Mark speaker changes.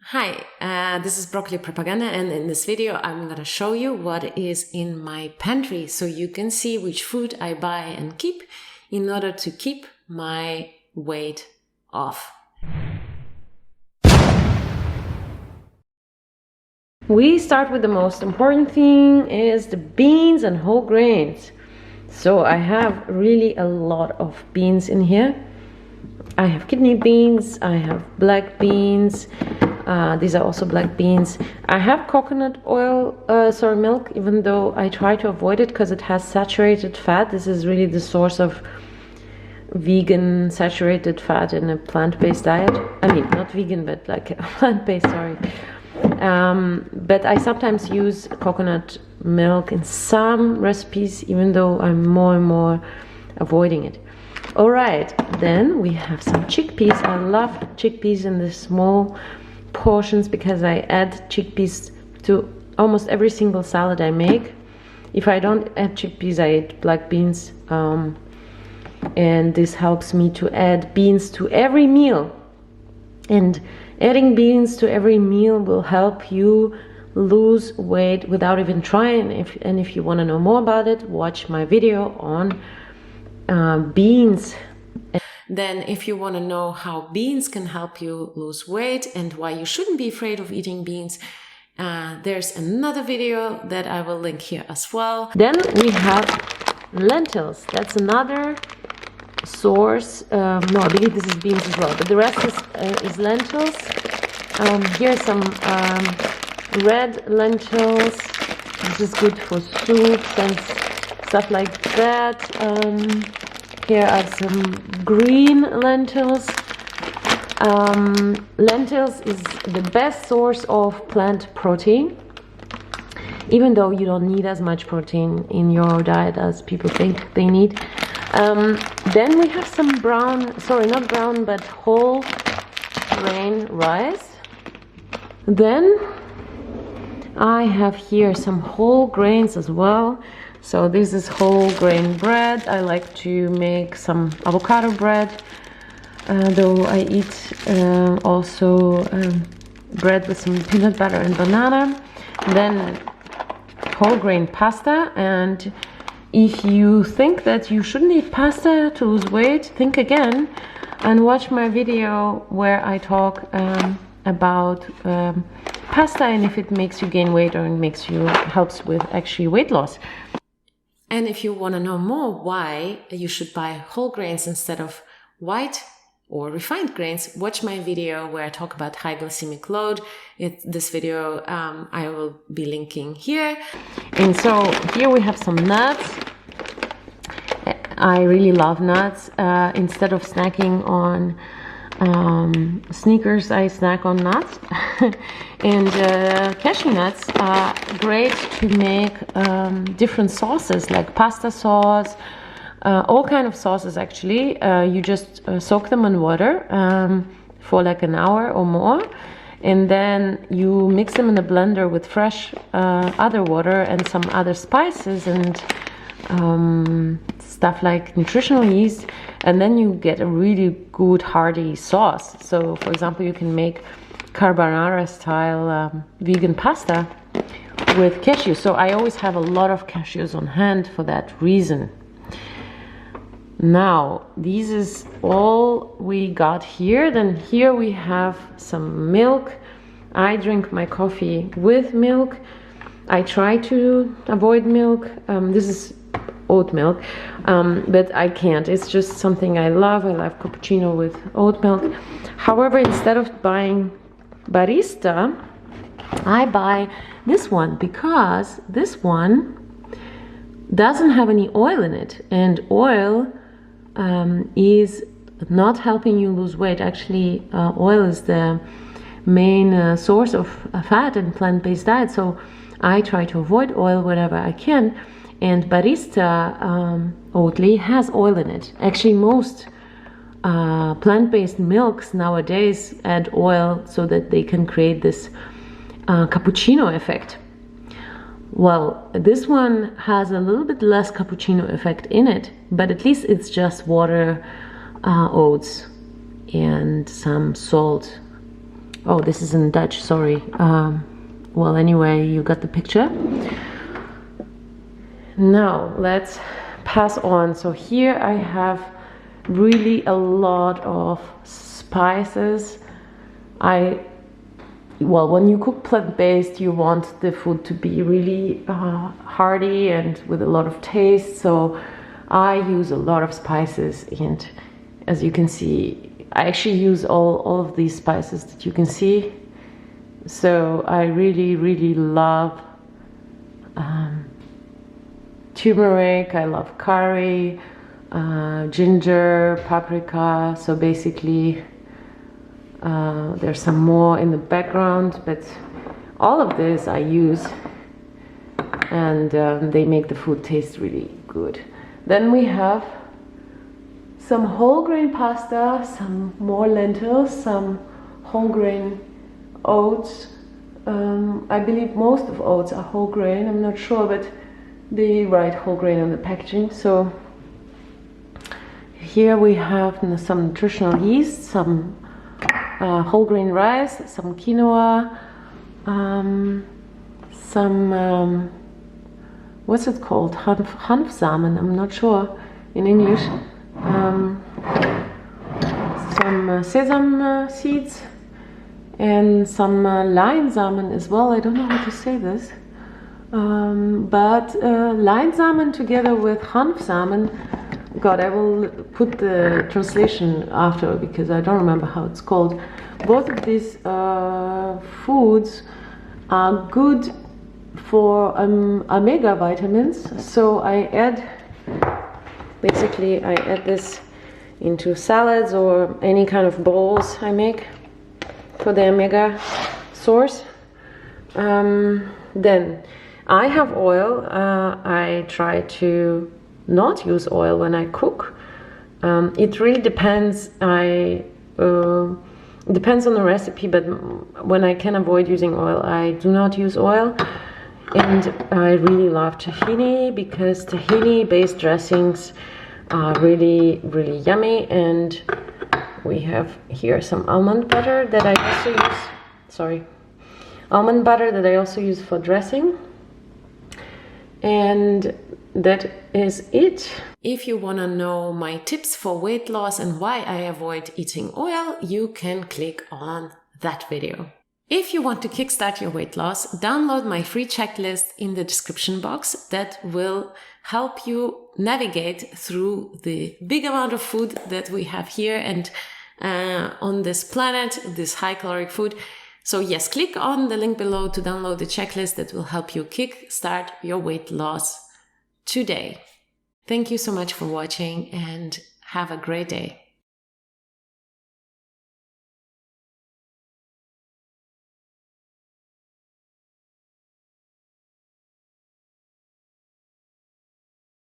Speaker 1: Hi, this is Broccoli Propaganda, and in this video I'm gonna show you what is in my pantry so you can see which food I buy and keep in order to keep my weight off. We start with the most important thing is the beans and whole grains. So I have really a lot of beans in here. I have kidney beans, I have black beans, these are also black beans. I have coconut oil, milk, even though I try to avoid it because it has saturated fat. This is really the source of vegan saturated fat in a plant-based diet. I mean, not vegan, but like a plant-based, sorry. But I sometimes use coconut milk in some recipes, even though I'm more and more avoiding it. All right, then we have some chickpeas. I love chickpeas in the small portions because I add chickpeas to almost every single salad I make. If I don't add chickpeas, I add black beans, and this helps me to add beans to every meal. And adding beans to every meal will help you lose weight without even trying. And if you want to know more about it, watch my video on beans. Then if you want to know how beans can help you lose weight and why you shouldn't be afraid of eating beans, there's another video that I will link here as well. Then we have lentils. That's another source. No, I believe this is beans as well, but the rest is lentils. Here's some red lentils. This is good for soups and stuff like that. Here are some green lentils. Lentils is the best source of plant protein, even though you don't need as much protein in your diet as people think they need. Then we have some not brown, but whole grain rice. Then I have here some whole grains as well. So this is whole grain bread. I like to make some avocado bread, though I eat also bread with some peanut butter and banana. Then whole grain pasta. And if you think that you shouldn't eat pasta to lose weight, think again and watch my video where I talk about pasta and if it makes you gain weight or helps with actually weight loss. And if you want to know more why you should buy whole grains instead of white or refined grains, watch my video where I talk about high glycemic load. This video I will be linking here. And so here we have some nuts. I really love nuts. Instead of snacking on Snickers, I snack on nuts. And cashew nuts are great to make different sauces, like pasta sauce, all kind of sauces actually. You just soak them in water for like an hour or more, and then you mix them in a blender with fresh other water and some other spices and stuff like nutritional yeast, and then you get a really good hearty sauce. So for example, you can make carbonara style vegan pasta with cashews. So I always have a lot of cashews on hand for that reason. Now this is all we got here. Then here we have some milk. I drink my coffee with milk. I try to avoid milk. This is oat milk, but I can't. It's just something I love. I love cappuccino with oat milk. However, instead of buying barista, I buy this one because this one doesn't have any oil in it, and oil is not helping you lose weight. Actually, oil is the main source of fat in plant-based diet, so I try to avoid oil whenever I can. And barista Oatly has oil in it. Actually, most plant-based milks nowadays add oil so that they can create this cappuccino effect. Well, this one has a little bit less cappuccino effect in it, but at least it's just water, oats, and some salt Oh, this is in Dutch, sorry. Well, anyway, you got the picture. Now let's pass on. So here I have really a lot of spices. Well, when you cook plant-based, you want the food to be really hearty and with a lot of taste. So I use a lot of spices, and as you can see, I actually use all of these spices that you can see. So I really love turmeric, I love curry, ginger, paprika. So basically there's some more in the background, but all of this I use, and they make the food taste really good. Then we have some whole grain pasta, some more lentils, some whole grain oats. I believe most of oats are whole grain, I'm not sure, but they write whole grain on the packaging. So here we have some nutritional yeast, some whole grain rice, some quinoa, some what's it called? Hanfsamen, I'm not sure in English. Some sesame seeds and some leinsamen as well. I don't know how to say this, but leinsamen together with hanfsamen. God, I will put the translation after because I don't remember how it's called. Both of these foods are good for omega vitamins. So I add this into salads or any kind of bowls I make for the omega source. Then I have oil. I try to not use oil when I cook. It really depends. It depends on the recipe, but when I can avoid using oil, I do not use oil. And I really love tahini because tahini-based dressings are really yummy. And we have here some almond butter that I also use. Almond butter that I also use for dressing. And that is it. If you want to know my tips for weight loss and why I avoid eating oil, you can click on that video. If you want to kickstart your weight loss, download my free checklist in the description box that will help you navigate through the big amount of food that we have here and on this planet, this high caloric food. So yes, click on the link below to download the checklist that will help you kickstart your weight loss today. Thank you so much for watching and have a great day.